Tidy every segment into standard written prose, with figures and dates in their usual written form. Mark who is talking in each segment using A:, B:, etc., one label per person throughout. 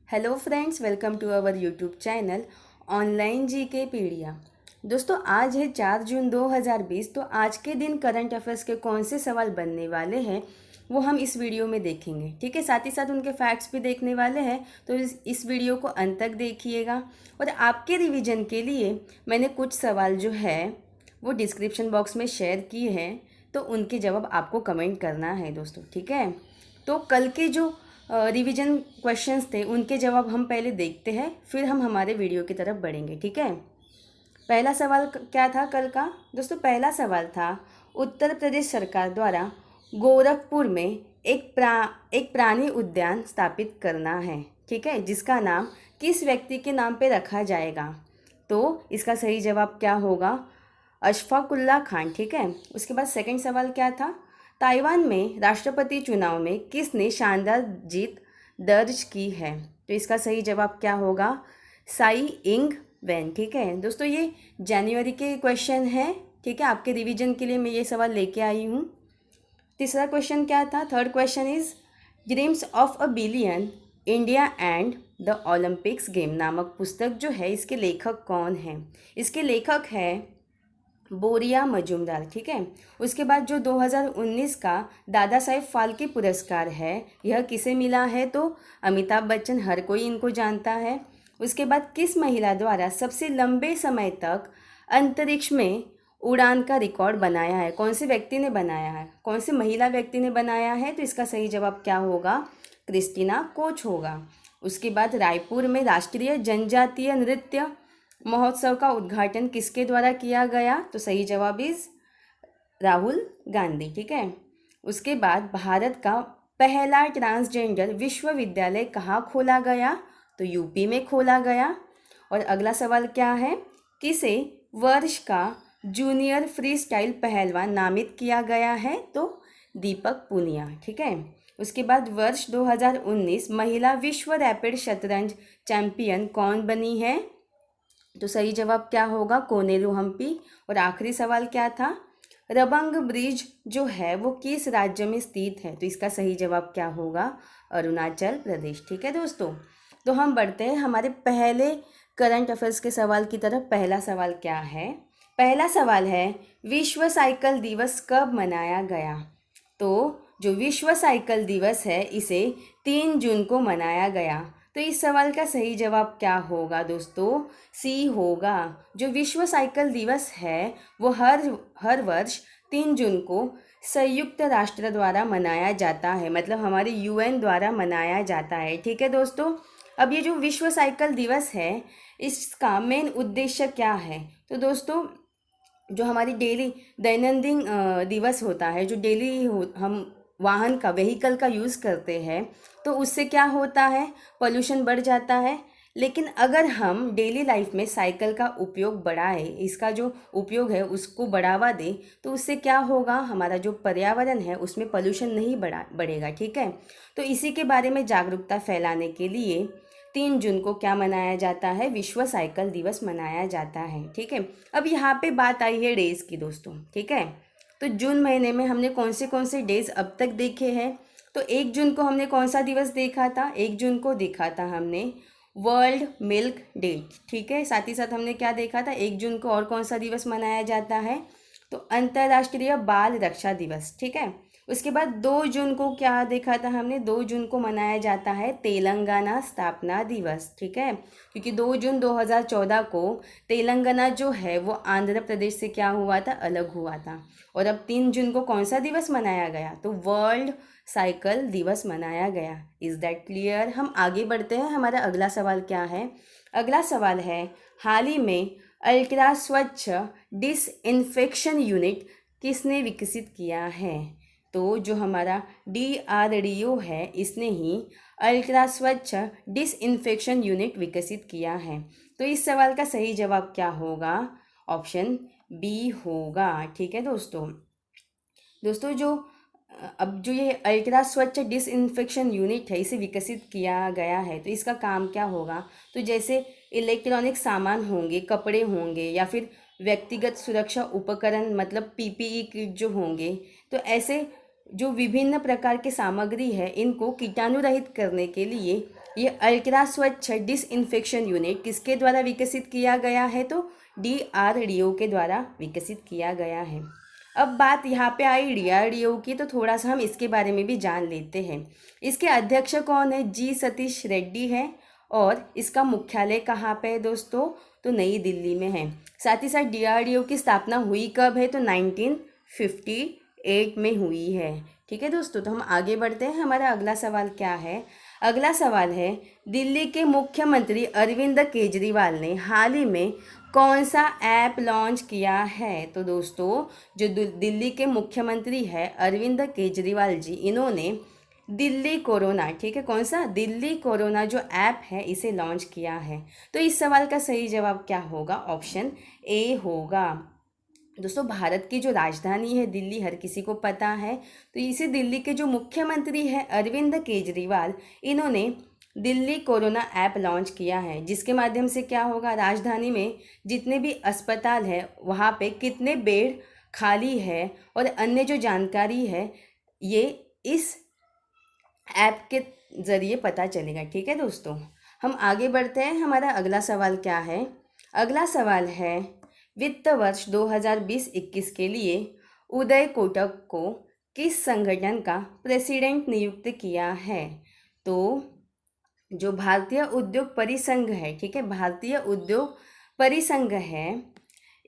A: Hello friends, welcome to our YouTube channel online GK pedia. दोस्तों, आज है 4 जून 2020। तो आज के दिन करंट अफेयर्स के कौन से सवाल बनने वाले हैं वो हम इस वीडियो में देखेंगे। ठीक है, साथ ही साथ उनके फैक्ट्स भी देखने वाले हैं। तो इस वीडियो को अंत तक देखिएगा। और आपके रिवीजन के लिए मैंने कुछ सवाल जो है वो डिस्क्रिप्शन बॉक्स में शेयर किए हैं, तो उनके जवाब आपको कमेंट करना है दोस्तों। ठीक है, तो कल के जो रिवीजन क्वेश्चंस थे उनके जवाब हम पहले देखते हैं, फिर हम हमारे वीडियो की तरफ बढ़ेंगे। ठीक है, पहला सवाल क्या था कल का दोस्तों? पहला सवाल था, उत्तर प्रदेश सरकार द्वारा गोरखपुर में एक प्राणी उद्यान स्थापित करना है। ठीक है, जिसका नाम किस व्यक्ति के नाम पे रखा जाएगा? तो इसका सही जवाब क्या होगा? अशफाकुल्ला खान। ठीक है, उसके बाद सेकंड सवाल क्या था? ताइवान में राष्ट्रपति चुनाव में किसने शानदार जीत दर्ज की है? तो इसका सही जवाब क्या होगा? साई इंग वैन। ठीक है दोस्तों, ये जनवरी के क्वेश्चन है। ठीक है, आपके रिवीजन के लिए मैं ये सवाल लेके आई हूँ। तीसरा क्वेश्चन क्या था? Third question is dreams of a billion India and the Olympics game नामक पुस्तक जो है, इसके लेखक कौन है? इसके लेखक है बोरिया मजूमदार। ठीक है, उसके बाद जो 2019 का दादा साहेब फाल्के पुरस्कार है, यह किसे मिला है? तो अमिताभ बच्चन, हर कोई इनको जानता है। उसके बाद किस महिला द्वारा सबसे लंबे समय तक अंतरिक्ष में उड़ान का रिकॉर्ड बनाया है? कौन से व्यक्ति ने बनाया है? कौन से महिला व्यक्ति ने बनाया है? तो इसका सही जवाब क्या होगा? क्रिस्टीना कोच होगा। उसके बाद रायपुर में राष्ट्रीय जनजातीय नृत्य महोत्सव का उद्घाटन किसके द्वारा किया गया? तो सही जवाब इज राहुल गांधी। ठीक है, उसके बाद भारत का पहला ट्रांसजेंडर विश्वविद्यालय कहाँ खोला गया? तो यूपी में खोला गया। और अगला सवाल क्या है? किसे वर्ष का जूनियर फ्री स्टाइल पहलवान नामित किया गया है? तो दीपक पुनिया। ठीक है, उसके बाद वर्ष 2019 महिला विश्व रैपिड शतरंज चैंपियन कौन बनी है? तो सही जवाब क्या होगा? कोनेरू हम्पी। और आखिरी सवाल क्या था? रबंग ब्रिज जो है वो किस राज्य में स्थित है? तो इसका सही जवाब क्या होगा? अरुणाचल प्रदेश। ठीक है दोस्तों, तो हम बढ़ते हैं हमारे पहले करंट अफेयर्स के सवाल की तरफ। पहला सवाल क्या है? पहला सवाल है, विश्व साइकिल दिवस कब मनाया गया? तो जो विश्व साइकिल दिवस है इसे 3 जून को मनाया गया। तो इस सवाल का सही जवाब क्या होगा दोस्तों? सी होगा। जो विश्व साइकिल दिवस है वो हर वर्ष 3 जून को संयुक्त राष्ट्र द्वारा मनाया जाता है, मतलब हमारे यूएन द्वारा मनाया जाता है। ठीक है दोस्तों, अब ये जो विश्व साइकिल दिवस है इसका मेन उद्देश्य क्या है? तो दोस्तों, जो हमारी डेली दैनंदिन दिवस होता है, जो डेली हम वाहन का व्हीकल का यूज़ करते हैं, तो उससे क्या होता है? पोल्यूशन बढ़ जाता है। लेकिन अगर हम डेली लाइफ में साइकिल का उपयोग बढ़ाएं, इसका जो उपयोग है उसको बढ़ावा दें, तो उससे क्या होगा? हमारा जो पर्यावरण है उसमें पोल्यूशन नहीं बढ़ेगा। ठीक है, तो इसी के बारे में जागरूकता फैलाने के लिए 3 जून को क्या मनाया जाता है? विश्व साइकिल दिवस मनाया जाता है। ठीक है, अब यहाँ पे बात आई है डेज की दोस्तों। ठीक है, तो जून महीने में हमने कौन से डेज अब तक देखे हैं? तो 1 जून को हमने कौन सा दिवस देखा था? 1 जून को देखा था हमने वर्ल्ड मिल्क डे। ठीक है, साथ ही साथ हमने क्या देखा था? 1 जून को और कौन सा दिवस मनाया जाता है? तो अंतर्राष्ट्रीय बाल रक्षा दिवस। ठीक है, उसके बाद 2 जून को क्या देखा था हमने? 2 जून को मनाया जाता है तेलंगाना स्थापना दिवस। ठीक है, क्योंकि 2 जून 2014 को तेलंगाना जो है वो आंध्र प्रदेश से क्या हुआ था? अलग हुआ था। और अब 3 जून को कौन सा दिवस मनाया गया? तो वर्ल्ड साइकिल दिवस मनाया गया। Is that clear? हम आगे बढ़ते हैं। हमारा अगला सवाल क्या है? अगला सवाल है, हाल ही में अल्ट्रा स्वच्छ डिसइंफेक्शन यूनिट किसने विकसित किया है? तो जो हमारा DRDO है इसने ही अल्ट्रा स्वच्छ डिसइंफेक्शन यूनिट विकसित किया है। तो इस सवाल का सही जवाब क्या होगा? ऑप्शन बी होगा। ठीक है दोस्तों, जो अब जो ये अल्ट्रा स्वच्छ डिसइंफेक्शन यूनिट है इसे विकसित किया गया है, तो इसका काम क्या होगा? तो जैसे इलेक्ट्रॉनिक सामान होंगे, कपड़े होंगे, या फिर व्यक्तिगत सुरक्षा उपकरण मतलब PPE किट जो होंगे, तो ऐसे जो विभिन्न प्रकार की सामग्री है इनको कीटाणु रहित करने के लिए ये अल्ट्रा स्वच्छ डिसइंफेक्शन यूनिट किसके द्वारा विकसित किया गया है? तो DRDO के द्वारा विकसित किया गया है। अब बात यहाँ पे आई DRDO की, तो थोड़ा सा हम इसके बारे में भी जान लेते हैं। इसके अध्यक्ष कौन है? जी सतीश रेड्डी है। और इसका मुख्यालय कहाँ पे है दोस्तों? तो नई दिल्ली में है। साथ ही साथ DRDO की स्थापना हुई कब है? तो 1958 में हुई है। ठीक है दोस्तों, तो हम आगे बढ़ते हैं। हमारा अगला सवाल क्या है? अगला सवाल है, दिल्ली के मुख्यमंत्री अरविंद केजरीवाल ने हाल ही में कौन सा ऐप लॉन्च किया है? तो दोस्तों, जो दिल्ली के मुख्यमंत्री है अरविंद केजरीवाल जी, इन्होंने दिल्ली कोरोना, ठीक है, कौन सा? दिल्ली कोरोना जो ऐप है इसे लॉन्च किया है। तो इस सवाल का सही जवाब क्या होगा? ऑप्शन ए होगा। दोस्तों, भारत की जो राजधानी है दिल्ली, हर किसी को पता है। तो इसे दिल्ली के जो मुख्यमंत्री हैं अरविंद केजरीवाल, इन्होंने दिल्ली कोरोना ऐप लॉन्च किया है, जिसके माध्यम से क्या होगा? राजधानी में जितने भी अस्पताल है वहाँ पे कितने बेड खाली है और अन्य जो जानकारी है ये इस ऐप के ज़रिए पता चलेगा। ठीक है दोस्तों, हम आगे बढ़ते हैं। हमारा अगला सवाल क्या है? अगला सवाल है, वित्त वर्ष 2020-21 के लिए उदय कोटक को किस संगठन का प्रेसिडेंट नियुक्त किया है? तो जो भारतीय उद्योग परिसंघ है, ठीक है, भारतीय उद्योग परिसंघ है,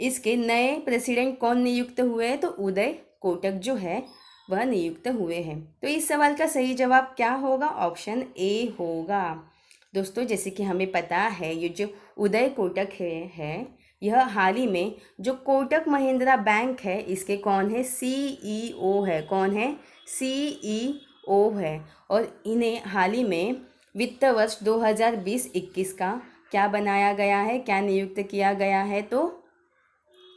A: इसके नए प्रेसिडेंट कौन नियुक्त हुए हैं? तो उदय कोटक जो है वह नियुक्त हुए हैं। तो इस सवाल का सही जवाब क्या होगा? ऑप्शन ए होगा। दोस्तों, जैसे कि हमें पता है ये जो उदय कोटक है यह हाल ही में जो कोटक महिंद्रा बैंक है इसके कौन है? CEO है। कौन है? CEO है। और इन्हें हाल ही में वित्त वर्ष 2020-21 का क्या बनाया गया है? क्या नियुक्त किया गया है? तो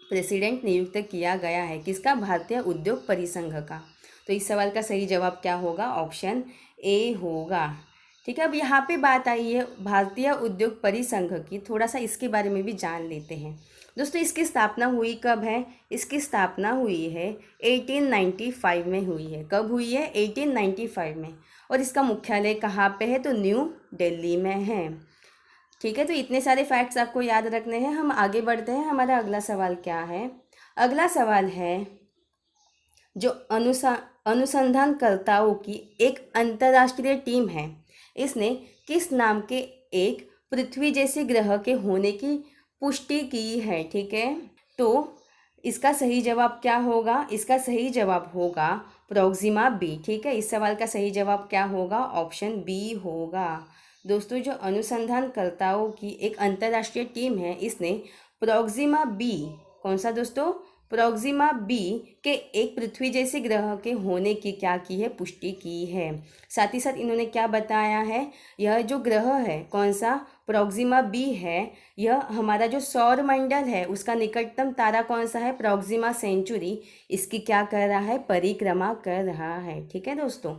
A: प्रेसिडेंट नियुक्त किया गया है। किसका? भारतीय उद्योग परिसंघ का। तो इस सवाल का सही जवाब क्या होगा? ऑप्शन ए होगा। ठीक है, अब यहाँ पे बात आई है भारतीय उद्योग परिसंघ की, थोड़ा सा इसके बारे में भी जान लेते हैं। दोस्तों, इसकी स्थापना हुई कब है? इसकी स्थापना हुई है 1895 में हुई है। कब हुई है? 1895 में। और इसका मुख्यालय कहाँ पे है? तो न्यू दिल्ली में है। ठीक है, तो इतने सारे फैक्ट्स आपको याद रखने हैं। हम आगे बढ़ते हैं। हमारा अगला सवाल क्या है? अगला सवाल है, जो अनुसंधानकर्ताओं की एक अंतर्राष्ट्रीय टीम है, इसने किस नाम के एक पृथ्वी जैसे ग्रह के होने की पुष्टि की है? ठीक है, तो इसका सही जवाब क्या होगा? इसका सही जवाब होगा प्रोक्सिमा बी। ठीक है, इस सवाल का सही जवाब क्या होगा? ऑप्शन बी होगा। दोस्तों, जो अनुसंधानकर्ताओं की एक अंतर्राष्ट्रीय टीम है इसने प्रोक्सिमा बी, कौन सा दोस्तों? प्रोक्सिमा बी के एक पृथ्वी जैसे ग्रह के होने की क्या की है? पुष्टि की है। साथ ही साथ इन्होंने क्या बताया है? यह जो ग्रह है, कौन सा? प्रोक्सिमा बी है, यह हमारा जो सौर मंडल है उसका निकटतम तारा कौन सा है? Proxima Centauri. इसकी क्या कर रहा है? परिक्रमा कर रहा है। ठीक है दोस्तों,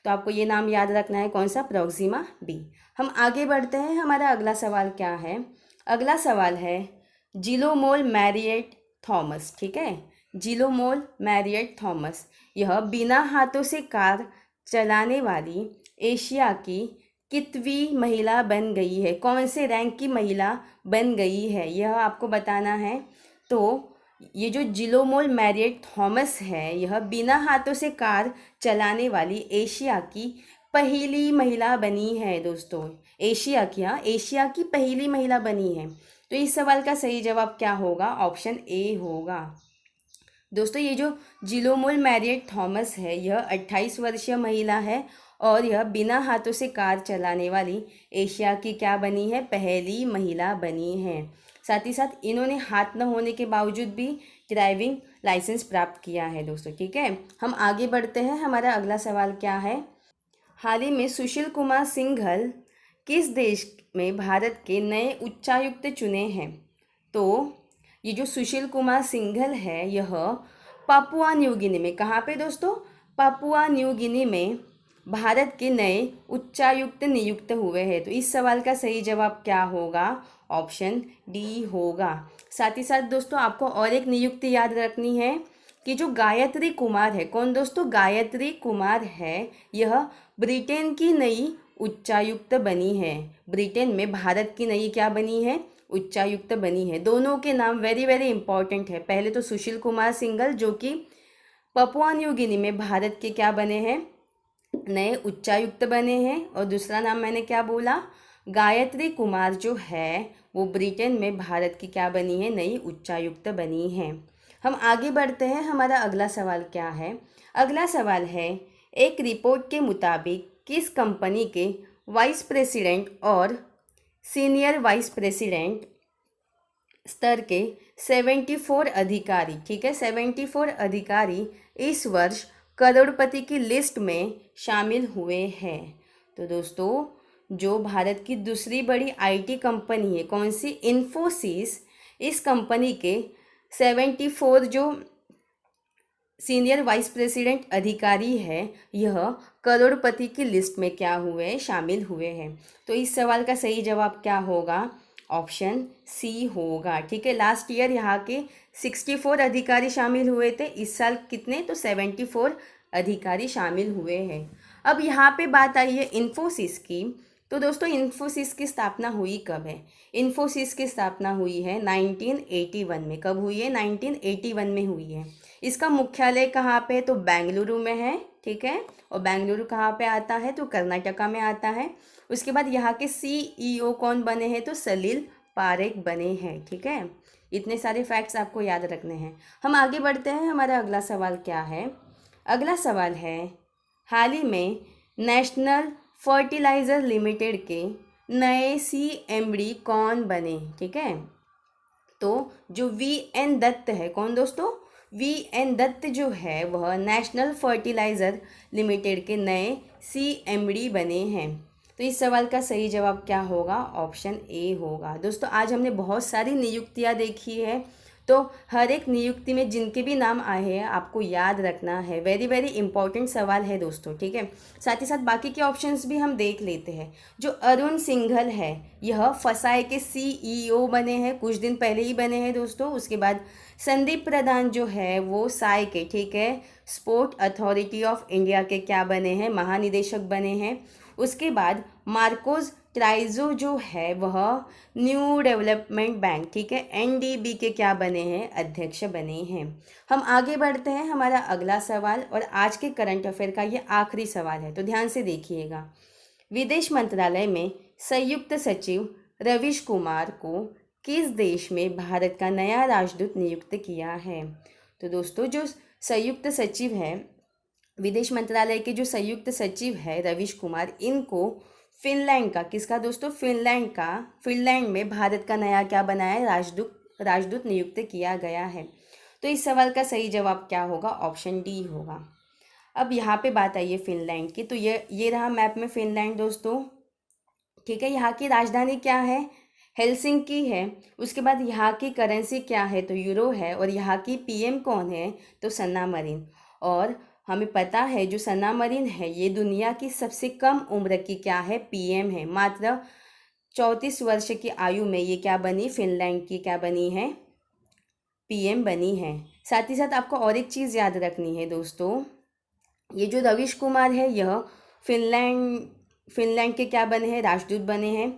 A: तो आपको ये नाम याद रखना है, कौन सा? Proxima B. हम आगे बढ़ते हैं। हमारा अगला सवाल क्या है? अगला सवाल है, जिलोमोल मैरियट थॉमस। ठीक है, जिलोमोल मैरियट थॉमस, यह बिना हाथों से कार चलाने वाली एशिया की कितवीं महिला बन गई है? कौन से रैंक की महिला बन गई है, यह आपको बताना है। तो ये जो जिलोमोल मैरियट थॉमस है, यह बिना हाथों से कार चलाने वाली एशिया की पहली महिला बनी है। दोस्तों, एशिया की, हाँ, एशिया की पहली महिला बनी है। तो इस सवाल का सही जवाब क्या होगा? ऑप्शन ए होगा। दोस्तों, ये जो जिलोमोल मैरियट थॉमस है यह 28 वर्षीय महिला है और यह बिना हाथों से कार चलाने वाली एशिया की क्या बनी है? पहली महिला बनी है। साथ ही साथ इन्होंने हाथ न होने के बावजूद भी ड्राइविंग लाइसेंस प्राप्त किया है। दोस्तों, ठीक है, हम आगे बढ़ते हैं। हमारा अगला सवाल क्या है? हाल ही में सुशील कुमार सिंघल किस देश में भारत के नए उच्चायुक्त चुने हैं? तो ये जो सुशील कुमार सिंघल है यह पापुआ न्यू गिनी में, कहाँ पे दोस्तों? पापुआ न्यू गिनी में भारत के नए उच्चायुक्त नियुक्त हुए हैं। तो इस सवाल का सही जवाब क्या होगा? ऑप्शन डी होगा। साथ ही साथ दोस्तों, आपको और एक नियुक्ति याद रखनी है कि जो गायत्री कुमार है, कौन दोस्तों? गायत्री कुमार है, यह ब्रिटेन की नई उच्चायुक्त बनी है। ब्रिटेन में भारत की नई क्या बनी है? उच्चायुक्त बनी है। दोनों के नाम वेरी वेरी इंपॉर्टेंट है। पहले तो सुशील कुमार सिंघल जो कि पपुआ न्यू गिनी में भारत के क्या बने हैं? नए उच्चायुक्त बने हैं। और दूसरा नाम मैंने क्या बोला? गायत्री कुमार जो है वो ब्रिटेन में भारत की क्या बनी है? नई उच्चायुक्त बनी है। हम आगे बढ़ते हैं। हमारा अगला सवाल क्या है? अगला सवाल है, एक रिपोर्ट के मुताबिक किस कंपनी के वाइस प्रेसिडेंट और सीनियर वाइस प्रेसिडेंट स्तर के 74 अधिकारी, ठीक है, 74 अधिकारी इस वर्ष करोड़पति की लिस्ट में शामिल हुए हैं। तो दोस्तों, जो भारत की दूसरी बड़ी आईटी कंपनी है, कौन सी? इन्फोसिस, इस कंपनी के 74 जो सीनियर वाइस प्रेसिडेंट अधिकारी है, यह करोड़पति की लिस्ट में क्या हुए? शामिल हुए हैं। तो इस सवाल का सही जवाब क्या होगा? ऑप्शन सी होगा। ठीक है, लास्ट ईयर यहाँ के 64 अधिकारी शामिल हुए थे, इस साल कितने? तो 74 अधिकारी शामिल हुए हैं। अब यहाँ पे बात आई है इन्फोसिस की। तो दोस्तों, इन्फोसिस की स्थापना हुई कब है? इन्फोसिस की स्थापना हुई है 1981 में। कब हुई है? 1981 में हुई है। इसका मुख्यालय कहाँ पे है? तो बेंगलुरु में है। ठीक है, और बेंगलुरु कहाँ पे आता है? तो कर्नाटका में आता है। उसके बाद यहाँ के CEO कौन बने हैं? तो सलील पारेख बने हैं। ठीक है, इतने सारे फैक्ट्स आपको याद रखने हैं। हम आगे बढ़ते हैं। हमारा अगला सवाल क्या है? अगला सवाल है, हाल ही में नेशनल फर्टिलाइज़र लिमिटेड के नए CMD कौन बने? ठीक है, तो जो VN दत्त है, कौन दोस्तों? VN दत्त जो है वह नेशनल फर्टिलाइज़र लिमिटेड के नए CMD बने हैं। तो इस सवाल का सही जवाब क्या होगा? ऑप्शन ए होगा। दोस्तों, आज हमने बहुत सारी नियुक्तियां देखी है, तो हर एक नियुक्ति में जिनके भी नाम आए हैं आपको याद रखना है। वेरी वेरी इंपॉर्टेंट सवाल है दोस्तों। ठीक है, साथ ही साथ बाकी के ऑप्शंस भी हम देख लेते हैं। जो अरुण सिंघल है, यह फसाई के CEO बने हैं, कुछ दिन पहले ही बने हैं दोस्तों। उसके बाद संदीप प्रधान जो है वो साई के, ठीक है, स्पोर्ट अथॉरिटी ऑफ इंडिया के क्या बने हैं? महानिदेशक बने हैं। उसके बाद मार्कोस ट्राइजो जो है वह न्यू डेवलपमेंट बैंक, ठीक है, NDB के क्या बने हैं? अध्यक्ष बने हैं। हम आगे बढ़ते हैं। हमारा अगला सवाल और आज के करंट अफेयर का ये आखिरी सवाल है, तो ध्यान से देखिएगा। विदेश मंत्रालय में संयुक्त सचिव रवीश कुमार को किस देश में भारत का नया राजदूत नियुक्त किया है? तो दोस्तों, जो संयुक्त सचिव है, विदेश मंत्रालय के जो संयुक्त सचिव है रवीश कुमार, इनको फिनलैंड का, किसका दोस्तों? फिनलैंड का, फिनलैंड में भारत का नया क्या बनाया है? राजदूत नियुक्त किया गया है। तो इस सवाल का सही जवाब क्या होगा? ऑप्शन डी होगा। अब यहाँ पे बात आई है फिनलैंड की, तो ये रहा मैप में फिनलैंड दोस्तों। ठीक है, यहाँ की राजधानी क्या है? हेलसिंकी है। उसके बाद यहाँ की करेंसी क्या है? तो यूरो है। और यहाँ की PM कौन है? तो सन्ना मरीन। और हमें पता है जो सन्ना मरीन है ये दुनिया की सबसे कम उम्र की क्या है? PM है। मात्र 34 वर्ष की आयु में ये क्या बनी? फिनलैंड की क्या बनी है? PM बनी है। साथ ही साथ आपको और एक चीज़ याद रखनी है दोस्तों, ये जो रवीश कुमार है यह फिनलैंड के क्या बने हैं? राजदूत बने हैं।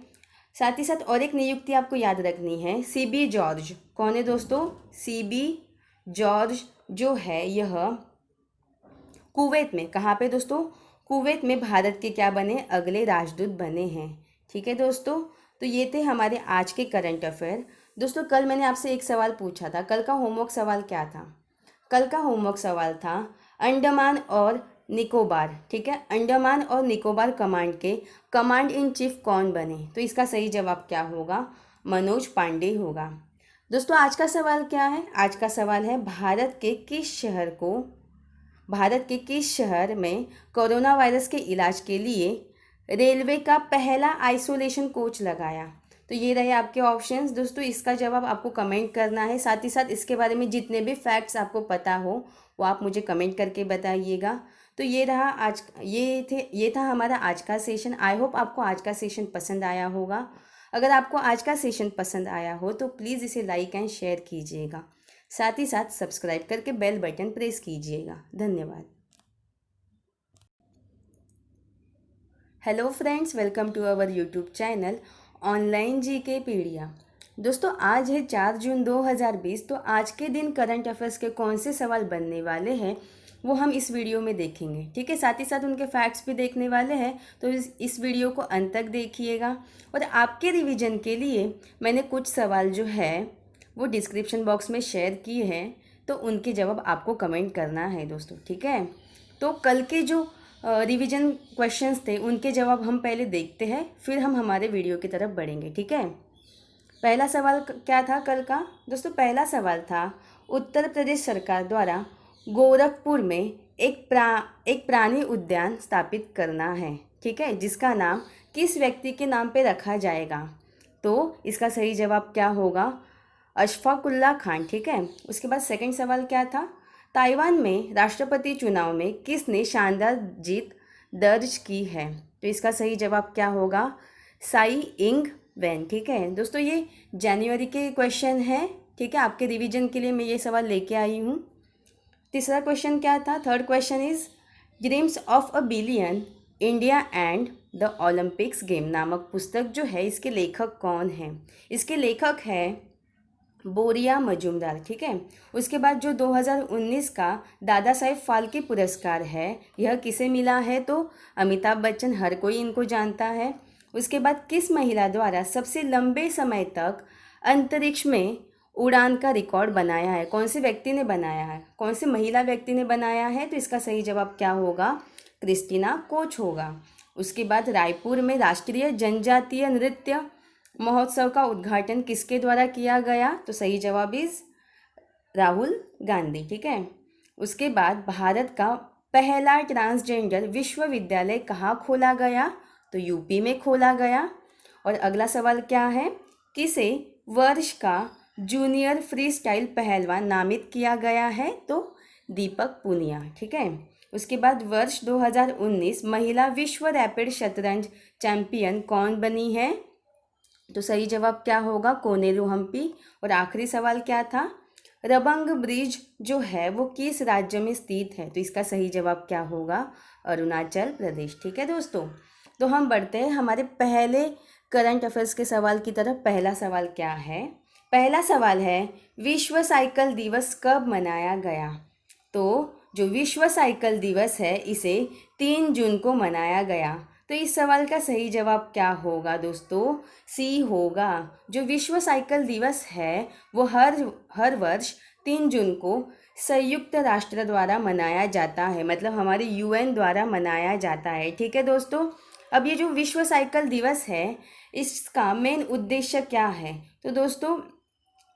A: साथ ही साथ और एक नियुक्ति आपको याद रखनी है, CB जॉर्ज। कौन है दोस्तों? CB जॉर्ज जो है यह कुवैत में, कहाँ पे दोस्तों? कुवैत में भारत के क्या बने? अगले राजदूत बने हैं। ठीक है दोस्तों, तो ये थे हमारे आज के करंट अफेयर। दोस्तों, कल मैंने आपसे एक सवाल पूछा था। कल का होमवर्क सवाल क्या था? कल का होमवर्क सवाल था अंडमान और निकोबार, ठीक है, अंडमान और निकोबार कमांड के कमांड इन चीफ कौन बने? तो इसका सही जवाब क्या होगा? मनोज पांडे होगा। दोस्तों, आज का सवाल क्या है? आज का सवाल है, भारत के किस शहर में कोरोना वायरस के इलाज के लिए रेलवे का पहला आइसोलेशन कोच लगाया? तो ये रहे आपके ऑप्शंस दोस्तों। इसका जवाब आपको कमेंट करना है। साथ ही साथ इसके बारे में जितने भी फैक्ट्स आपको पता हो वो आप मुझे कमेंट करके बताइएगा। तो ये था हमारा आज का सेशन। आई होप आपको आज का सेशन पसंद आया होगा। अगर आपको आज का सेशन पसंद आया हो तो प्लीज़ इसे लाइक एंड शेयर कीजिएगा। साथ ही साथ सब्सक्राइब करके बेल बटन प्रेस कीजिएगा। धन्यवाद। Hello friends, welcome to our YouTube channel online GK pedia. दोस्तों, आज है 4 जून 2020। तो आज के दिन करंट अफेयर्स के कौन से सवाल बनने वाले हैं वो हम इस वीडियो में देखेंगे। ठीक है, साथ ही साथ उनके फैक्ट्स भी देखने वाले हैं। तो इस वीडियो को अंत तक देखिएगा। और आपके रिवीजन के लिए मैंने कुछ सवाल जो है वो डिस्क्रिप्शन बॉक्स में शेयर किए हैं, तो उनके जवाब आपको कमेंट करना है दोस्तों। ठीक है, तो कल के जो रिवीजन क्वेश्चंस थे उनके जवाब हम पहले देखते हैं, फिर हम हमारे वीडियो की तरफ बढ़ेंगे। ठीक है, पहला सवाल क्या था कल का दोस्तों? पहला सवाल था, उत्तर प्रदेश सरकार द्वारा गोरखपुर में एक प्राणी उद्यान स्थापित करना है। ठीक है, जिसका नाम किस व्यक्ति के नाम पे रखा जाएगा? तो इसका सही जवाब क्या होगा? अशफाकुल्ला खान। ठीक है, उसके बाद सेकंड सवाल क्या था? ताइवान में राष्ट्रपति चुनाव में किसने शानदार जीत दर्ज की है? तो इसका सही जवाब क्या होगा? साई इंग वैन। ठीक है दोस्तों, ये जनवरी के क्वेश्चन है। ठीक है, आपके रिवीजन के लिए मैं ये सवाल लेके आई हूँ। तीसरा क्वेश्चन क्या था? Third question is dreams of a billion India and the Olympics game नामक पुस्तक जो है, इसके लेखक कौन है? इसके लेखक है बोरिया मजूमदार। ठीक है, उसके बाद जो 2019 का दादा साहेब फाल्के पुरस्कार है, यह किसे मिला है? तो अमिताभ बच्चन, हर कोई इनको जानता है। उसके बाद किस महिला द्वारा सबसे लंबे समय तक अंतरिक्ष में उड़ान का रिकॉर्ड बनाया है? कौन से व्यक्ति ने बनाया है? कौन से महिला व्यक्ति ने बनाया है? तो इसका सही जवाब क्या होगा? क्रिस्टीना कोच होगा। उसके बाद रायपुर में राष्ट्रीय जनजातीय नृत्य महोत्सव का उद्घाटन किसके द्वारा किया गया? तो सही जवाब इज राहुल गांधी। ठीक है, उसके बाद भारत का पहला ट्रांसजेंडर विश्वविद्यालय कहाँ खोला गया? तो यूपी में खोला गया। और अगला सवाल क्या है? किसे वर्ष का जूनियर फ्री स्टाइल पहलवान नामित किया गया है? तो दीपक पुनिया। ठीक है, उसके बाद वर्ष 2019 महिला विश्व रैपिड शतरंज चैंपियन कौन बनी है? तो सही जवाब क्या होगा? कोनेरू हम्पी। और आखिरी सवाल क्या था? रबंग ब्रिज जो है वो किस राज्य में स्थित है? तो इसका सही जवाब क्या होगा? अरुणाचल प्रदेश। ठीक है दोस्तों, तो हम बढ़ते हैं हमारे पहले करंट अफेयर्स के सवाल की तरफ। पहला सवाल क्या है? पहला सवाल है, विश्व साइकिल दिवस कब मनाया गया? तो जो विश्व साइकिल दिवस है इसे 3 जून को मनाया गया। तो इस सवाल का सही जवाब क्या होगा दोस्तों? सी होगा। जो विश्व साइकिल दिवस है वो हर वर्ष 3 जून को संयुक्त राष्ट्र द्वारा मनाया जाता है, मतलब हमारे यूएन द्वारा मनाया जाता है। ठीक है दोस्तों, अब ये जो विश्व साइकिल दिवस है इसका मेन उद्देश्य क्या है? तो दोस्तों,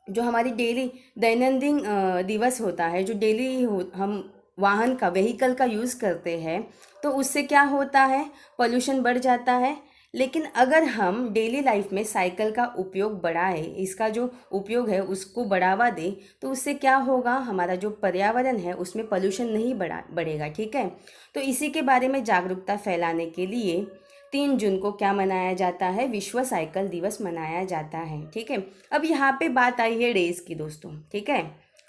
A: जो हमारी डेली दैनंदिन दिवस होता है, जो डेली हम वाहन का व्हीकल का यूज़ करते हैं, तो उससे क्या होता है? पोल्यूशन बढ़ जाता है। लेकिन अगर हम डेली लाइफ में साइकिल का उपयोग बढ़ाएं, इसका जो उपयोग है उसको बढ़ावा दें, तो उससे क्या होगा? हमारा जो पर्यावरण है उसमें पोल्यूशन नहीं बढ़ेगा। ठीक है, तो इसी के बारे में जागरूकता फैलाने के लिए 3 जून को क्या मनाया जाता है? विश्व साइकिल दिवस मनाया जाता है। ठीक है, अब यहाँ पे बात आई है डेज की दोस्तों। ठीक है,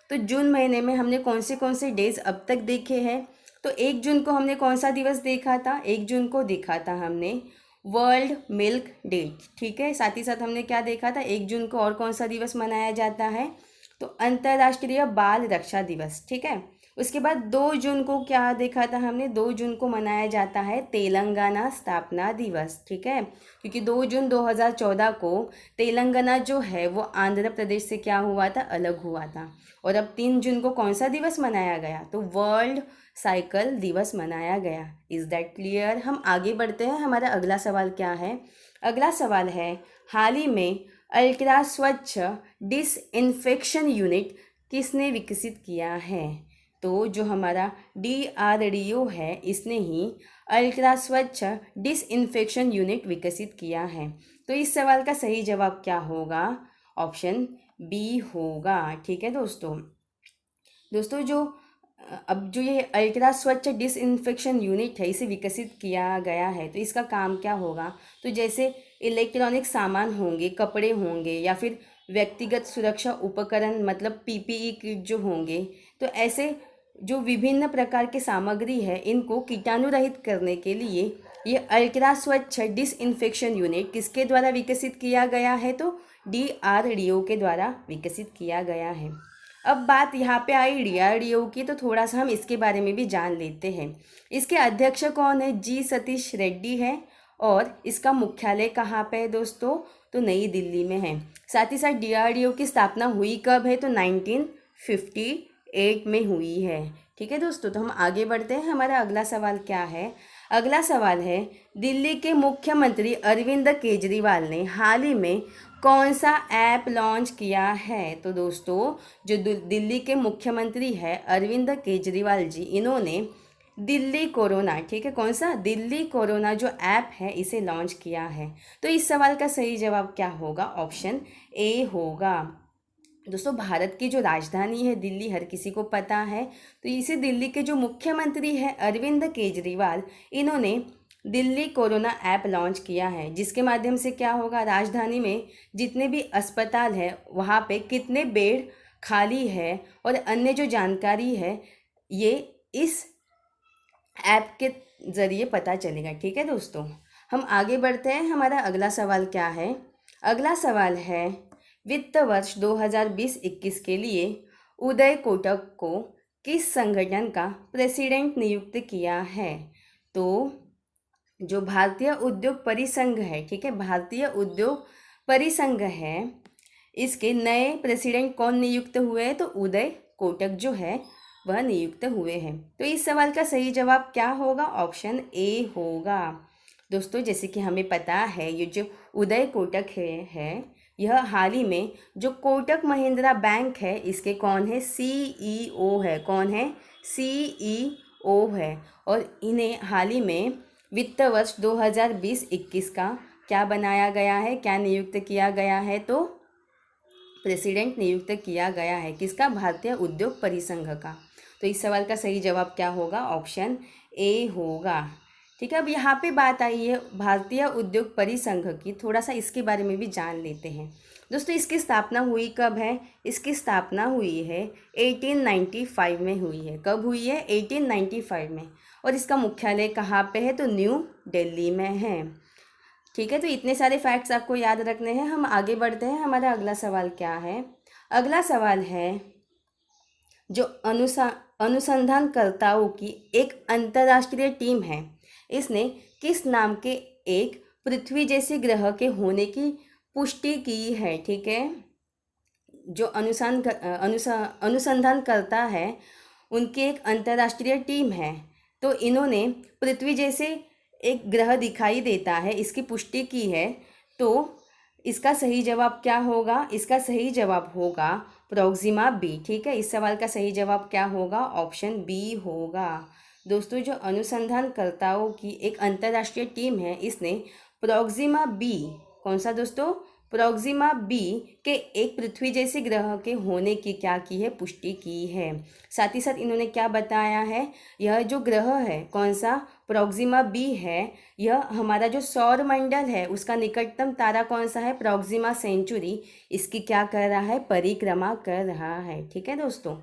A: तो जून महीने में हमने कौन से डेज अब तक देखे हैं? तो 1 जून को हमने कौन सा दिवस देखा था? 1 जून को देखा था हमने वर्ल्ड मिल्क डे। ठीक है, साथ ही साथ हमने क्या देखा था? 1 जून को और कौन सा दिवस मनाया जाता है? तो अंतर्राष्ट्रीय बाल रक्षा दिवस। ठीक है, उसके बाद 2 जून को क्या देखा था हमने? 2 जून को मनाया जाता है तेलंगाना स्थापना दिवस। ठीक है, क्योंकि 2 जून 2014 को तेलंगाना जो है वो आंध्र प्रदेश से क्या हुआ था? अलग हुआ था। और अब 3 जून को कौन सा दिवस मनाया गया? तो वर्ल्ड साइकिल दिवस मनाया गया। Is that clear? हम आगे बढ़ते हैं। हमारा अगला सवाल क्या है? अगला सवाल है, हाल ही में अल्ट्रा स्वच्छ डिसइंफेक्शन यूनिट किसने विकसित किया है? तो जो हमारा DRDO है इसने ही अल्ट्रा स्वच्छ डिसइंफेक्शन यूनिट विकसित किया है। तो इस सवाल का सही जवाब क्या होगा? ऑप्शन बी होगा। ठीक है दोस्तों, अब जो ये अल्ट्रा स्वच्छ डिसइंफेक्शन यूनिट है इसे विकसित किया गया है, तो इसका काम क्या होगा? तो जैसे इलेक्ट्रॉनिक सामान होंगे, कपड़े होंगे, या फिर व्यक्तिगत सुरक्षा उपकरण मतलब PPE किट जो होंगे, तो ऐसे जो विभिन्न प्रकार की सामग्री है इनको कीटाणु रहित करने के लिए ये अल्ट्रा स्वच्छ डिसइंफेक्शन यूनिट किसके द्वारा विकसित किया गया है? तो DRDO के द्वारा विकसित किया गया है। अब बात यहाँ पे आई DRDO की, तो थोड़ा सा हम इसके बारे में भी जान लेते हैं। इसके अध्यक्ष कौन है? जी सतीश रेड्डी है। और इसका मुख्यालय कहाँ पे है दोस्तों? तो नई दिल्ली में है। साथ ही साथ DRDO की स्थापना हुई कब है? तो 1958 में हुई है। ठीक है दोस्तों, तो हम आगे बढ़ते हैं। हमारा अगला सवाल क्या है? अगला सवाल है, दिल्ली के मुख्यमंत्री अरविंद केजरीवाल ने हाल ही में कौन सा ऐप लॉन्च किया है? तो दोस्तों, जो दिल्ली के मुख्यमंत्री है अरविंद केजरीवाल जी, इन्होंने दिल्ली कोरोना, ठीक है, कौन सा? दिल्ली कोरोना जो ऐप है इसे लॉन्च किया है। तो इस सवाल का सही जवाब क्या होगा? ऑप्शन ए होगा। दोस्तों, भारत की जो राजधानी है दिल्ली हर किसी को पता है। तो इसी दिल्ली के जो मुख्यमंत्री हैं अरविंद केजरीवाल, इन्होंने दिल्ली कोरोना ऐप लॉन्च किया है, जिसके माध्यम से क्या होगा? राजधानी में जितने भी अस्पताल है वहाँ पे कितने बेड खाली है और अन्य जो जानकारी है, ये इस ऐप के ज़रिए पता चलेगा। ठीक है दोस्तों, हम आगे बढ़ते हैं। हमारा अगला सवाल क्या है? अगला सवाल है, वित्त वर्ष 2020-21 के लिए उदय कोटक को किस संगठन का प्रेसिडेंट नियुक्त किया है? तो जो भारतीय उद्योग परिसंघ है, ठीक है, भारतीय उद्योग परिसंघ है, इसके नए प्रेसिडेंट कौन नियुक्त हुए हैं? तो उदय कोटक जो है वह नियुक्त हुए हैं। तो इस सवाल का सही जवाब क्या होगा? ऑप्शन ए होगा। दोस्तों, जैसे कि हमें पता है, ये जो उदय कोटक है यह हाल ही में जो कोटक महिंद्रा बैंक है इसके कौन है? CEO है। कौन है? CEO है। और इन्हें हाल ही में वित्त वर्ष 2020-21 का क्या बनाया गया है? क्या नियुक्त किया गया है? तो प्रेसिडेंट नियुक्त किया गया है। किसका? भारतीय उद्योग परिसंघ का। तो इस सवाल का सही जवाब क्या होगा? ऑप्शन ए होगा। ठीक है, अब यहाँ पे बात आई है भारतीय उद्योग परिसंघ की, थोड़ा सा इसके बारे में भी जान लेते हैं। दोस्तों, इसकी स्थापना हुई कब है? इसकी स्थापना हुई है 1895 में हुई है। कब हुई है? 1895 में। और इसका मुख्यालय कहाँ पे है? तो न्यू दिल्ली में है। ठीक है, तो इतने सारे फैक्ट्स आपको याद रखने हैं। हम आगे बढ़ते हैं। हमारा अगला सवाल क्या है? अगला सवाल है, जो अनुसंधानकर्ताओं की एक अंतर्राष्ट्रीय टीम है, इसने किस नाम के एक पृथ्वी जैसे ग्रह के होने की पुष्टि की है? ठीक है, जो अनुसंधान करता है उनकी एक अंतर्राष्ट्रीय टीम है, तो इन्होंने पृथ्वी जैसे एक ग्रह दिखाई देता है इसकी पुष्टि की है। तो इसका सही जवाब क्या होगा? इसका सही जवाब होगा प्रोक्सिमा बी। ठीक है, इस सवाल का सही जवाब क्या होगा? ऑप्शन बी होगा। दोस्तों, जो अनुसंधानकर्ताओं की एक अंतर्राष्ट्रीय टीम है इसने प्रोक्सिमा बी, कौन सा दोस्तों? प्रोक्सिमा बी के एक पृथ्वी जैसे ग्रह के होने की क्या की है? पुष्टि की है। साथ ही साथ इन्होंने क्या बताया है? यह जो ग्रह है, कौन सा? प्रोक्सिमा बी है, यह हमारा जो सौर मंडल है उसका निकटतम तारा कौन सा है? प्रोक्सिमा सेंचुरी, इसकी क्या कर रहा है? परिक्रमा कर रहा है। ठीक है दोस्तों,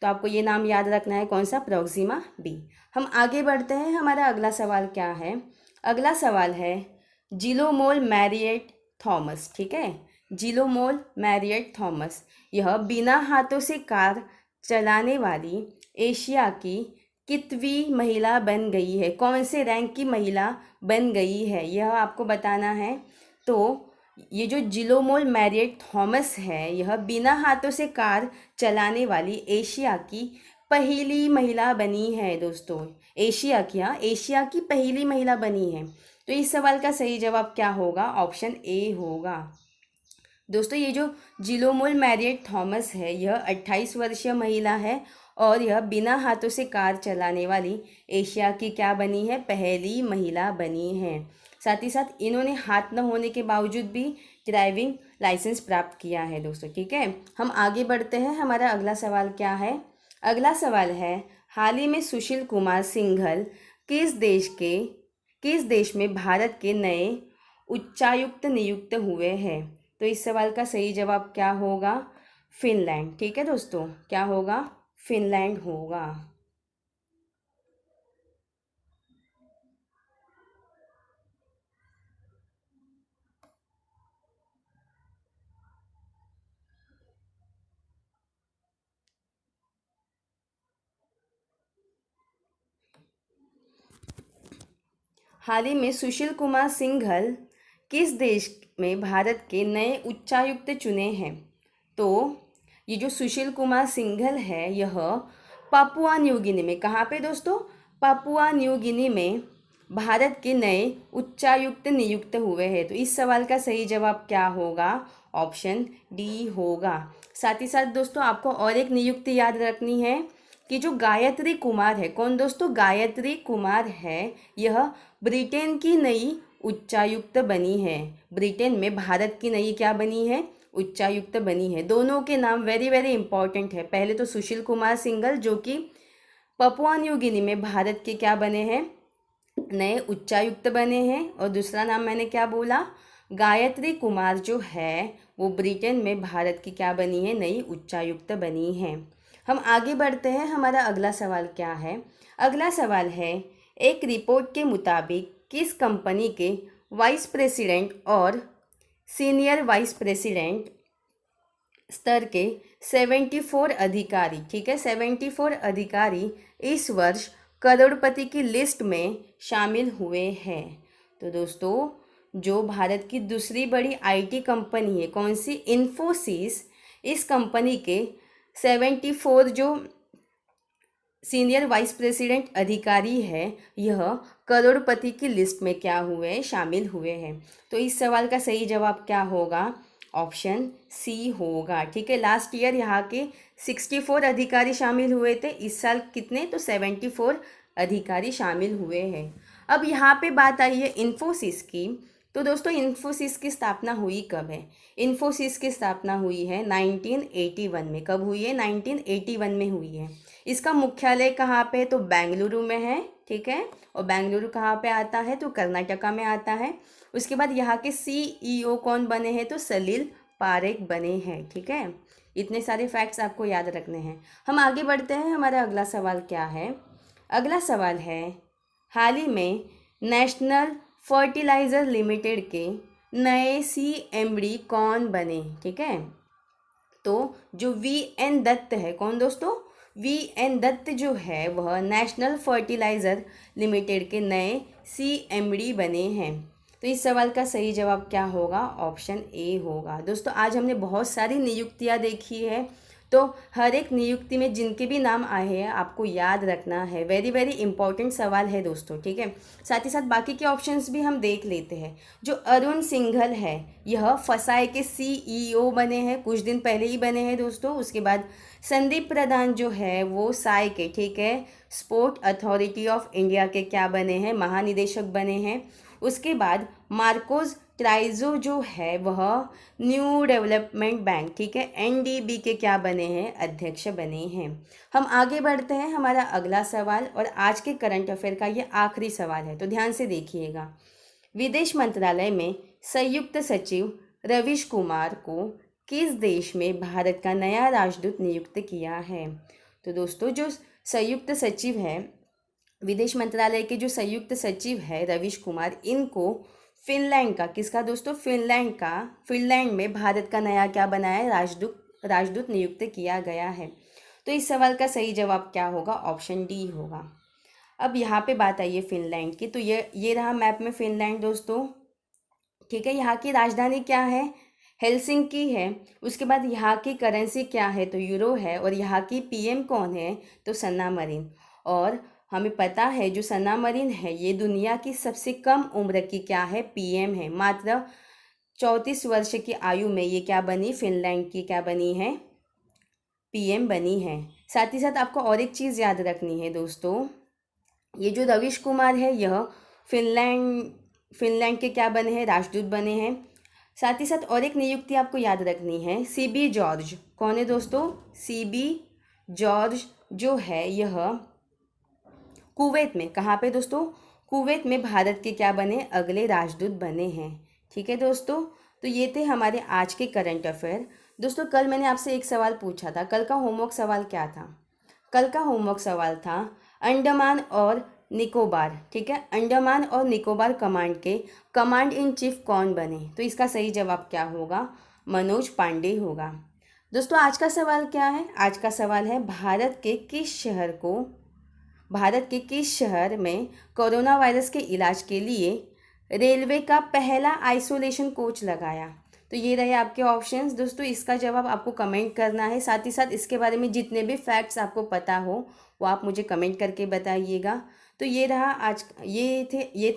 A: तो आपको ये नाम याद रखना है, कौन सा? Proxima B. हम आगे बढ़ते हैं। हमारा अगला सवाल क्या है? अगला सवाल है, जिलोमोल मैरियट थॉमस। ठीक है, जिलोमोल मैरियट थॉमस, यह बिना हाथों से कार चलाने वाली एशिया की कितवीं महिला बन गई है? कौन से रैंक की महिला बन गई है, यह आपको बताना है। तो ये जो जिलोमोल मैरियट थॉमस है, यह बिना हाथों से कार चलाने वाली एशिया की पहली महिला बनी है दोस्तों। एशिया की, हाँ, एशिया की पहली महिला बनी है। तो इस सवाल का सही जवाब क्या होगा? ऑप्शन ए होगा। दोस्तों, ये जो जिलोमोल मैरियट थॉमस है यह 28 वर्षीय महिला है और यह बिना हाथों से कार चलाने वाली एशिया की क्या बनी है? पहली महिला बनी है। साथ ही साथ इन्होंने हाथ न होने के बावजूद भी ड्राइविंग लाइसेंस प्राप्त किया है दोस्तों। ठीक है, हम आगे बढ़ते हैं। हमारा अगला सवाल क्या है? अगला सवाल है, हाल ही में सुशील कुमार सिंघल किस देश में भारत के नए उच्चायुक्त नियुक्त हुए हैं? तो इस सवाल का सही जवाब क्या होगा? फिनलैंड। ठीक है दोस्तों, क्या होगा? फिनलैंड होगा। हाल ही में सुशील कुमार सिंघल किस देश में भारत के नए उच्चायुक्त चुने हैं? तो ये जो सुशील कुमार सिंघल है यह पापुआ न्यू गिनी में, कहाँ पे दोस्तों? पापुआ न्यू गिनी में भारत के नए उच्चायुक्त नियुक्त हुए हैं। तो इस सवाल का सही जवाब क्या होगा? ऑप्शन डी होगा। साथ ही साथ दोस्तों आपको और एक नियुक्ति याद रखनी है कि जो गायत्री कुमार है, कौन दोस्तों? गायत्री कुमार है, यह ब्रिटेन की नई उच्चायुक्त बनी है। ब्रिटेन में भारत की नई क्या बनी है? उच्चायुक्त बनी है। दोनों के नाम वेरी वेरी इंपॉर्टेंट है। पहले तो सुशील कुमार सिंघल जो कि पपुआ न्यू गिनी में भारत के क्या बने हैं? नए उच्चायुक्त बने हैं। और दूसरा नाम मैंने क्या बोला? गायत्री कुमार जो है वो ब्रिटेन में भारत की क्या बनी है? नई उच्चायुक्त बनी है। हम आगे बढ़ते हैं। हमारा अगला सवाल क्या है? अगला सवाल है, एक रिपोर्ट के मुताबिक किस कंपनी के वाइस प्रेसिडेंट और सीनियर वाइस प्रेसिडेंट स्तर के 74 अधिकारी, ठीक है, 74 अधिकारी इस वर्ष करोड़पति की लिस्ट में शामिल हुए हैं? तो दोस्तों जो भारत की दूसरी बड़ी आईटी कंपनी है, कौन सी? इन्फोसिस, इस कंपनी के 74 जो सीनियर वाइस प्रेसिडेंट अधिकारी है यह करोड़पति की लिस्ट में क्या हुए? शामिल हुए हैं। तो इस सवाल का सही जवाब क्या होगा? ऑप्शन सी होगा। ठीक है, लास्ट ईयर यहाँ के 64 अधिकारी शामिल हुए थे, इस साल कितने? तो 74 अधिकारी शामिल हुए हैं। अब यहाँ पे बात आई है इन्फोसिस की। तो दोस्तों इन्फोसिस की स्थापना हुई कब है? इन्फोसिस की स्थापना हुई है 1981 में। कब हुई है? 1981 में हुई है। इसका मुख्यालय कहाँ पे है? तो बेंगलुरु में है, ठीक है। और बेंगलुरु कहाँ पे आता है? तो कर्नाटका में आता है। उसके बाद यहाँ के CEO कौन बने हैं? तो सलील पारेख बने हैं, ठीक है। इतने सारे फैक्ट्स आपको याद रखने हैं। हम आगे बढ़ते हैं। हमारा अगला सवाल क्या है? अगला सवाल है, हाल ही में नेशनल फर्टिलाइज़र लिमिटेड के नए CMD कौन बने? ठीक है, तो जो VN दत्त है, कौन दोस्तों? VN दत्त जो है वह नेशनल फर्टिलाइज़र लिमिटेड के नए CMD बने हैं। तो इस सवाल का सही जवाब क्या होगा? ऑप्शन ए होगा। दोस्तों आज हमने बहुत सारी नियुक्तियां देखी है, तो हर एक नियुक्ति में जिनके भी नाम आए हैं आपको याद रखना है। वेरी वेरी इंपॉर्टेंट सवाल है दोस्तों, ठीक है। साथ ही साथ बाकी के ऑप्शंस भी हम देख लेते हैं। जो अरुण सिंघल है यह फसाई के CEO बने हैं, कुछ दिन पहले ही बने हैं दोस्तों। उसके बाद संदीप प्रधान जो है वो साई के, ठीक है, स्पोर्ट अथॉरिटी ऑफ इंडिया के क्या बने हैं? महानिदेशक बने हैं। उसके बाद मार्कोस ट्राइजो जो है वह न्यू डेवलपमेंट बैंक, ठीक है, NDB के क्या बने हैं? अध्यक्ष बने हैं। हम आगे बढ़ते हैं। हमारा अगला सवाल और आज के करंट अफेयर का ये आखिरी सवाल है, तो ध्यान से देखिएगा। विदेश मंत्रालय में संयुक्त सचिव रवीश कुमार को किस देश में भारत का नया राजदूत नियुक्त किया है? तो दोस्तों जो संयुक्त सचिव है, विदेश मंत्रालय के जो संयुक्त सचिव है रवीश कुमार, इनको फिनलैंड का, किसका दोस्तों? फिनलैंड का, फिनलैंड में भारत का नया क्या बनाया है? राजदूत नियुक्त किया गया है। तो इस सवाल का सही जवाब क्या होगा? ऑप्शन डी होगा। अब यहाँ पे बात आई है फिनलैंड की, तो ये रहा मैप में फिनलैंड दोस्तों, ठीक है। यहाँ की राजधानी क्या है? हेलसिंकी है। उसके बाद यहाँ की करेंसी क्या है? तो यूरो है। और यहाँ की PM कौन है? तो सन्ना मरीन। और हमें पता है जो सन्ना मरीन है ये दुनिया की सबसे कम उम्र की क्या है? PM है। मात्र 34 वर्ष की आयु में ये क्या बनी? फिनलैंड की क्या बनी है? PM बनी है। साथ ही साथ आपको और एक चीज़ याद रखनी है दोस्तों, ये जो रवीश कुमार है यह फिनलैंड के क्या बने हैं? राजदूत बने हैं। साथ ही साथ और एक नियुक्ति आपको याद रखनी है, CB जॉर्ज। कौन है दोस्तों? CB जॉर्ज जो है यह कुवैत में, कहाँ पे दोस्तों? कुवैत में भारत के क्या बने? अगले राजदूत बने हैं, ठीक है दोस्तों। तो ये थे हमारे आज के करंट अफेयर। दोस्तों कल मैंने आपसे एक सवाल पूछा था, कल का होमवर्क सवाल क्या था? कल का होमवर्क सवाल था अंडमान और निकोबार, ठीक है, अंडमान और निकोबार कमांड के कमांड इन चीफ कौन बने? तो इसका सही जवाब क्या होगा? मनोज पांडे होगा। दोस्तों आज का सवाल क्या है? आज का सवाल है भारत के किस शहर में कोरोना वायरस के इलाज के लिए रेलवे का पहला आइसोलेशन कोच लगाया? तो ये रहे आपके ऑप्शंस। दोस्तों इसका जवाब आपको कमेंट करना है। साथ ही साथ इसके बारे में जितने भी फैक्ट्स आपको पता हो वो आप मुझे कमेंट करके बताइएगा। तो ये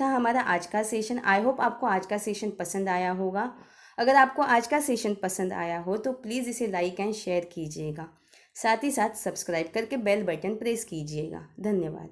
A: था हमारा आज का सेशन। आई होप आपको आज का सेशन पसंद आया होगा। अगर आपको आज का सेशन पसंद आया हो तो प्लीज़ इसे लाइक एंड शेयर कीजिएगा। साथ ही साथ सब्सक्राइब करके बेल बटन प्रेस कीजिएगा। धन्यवाद।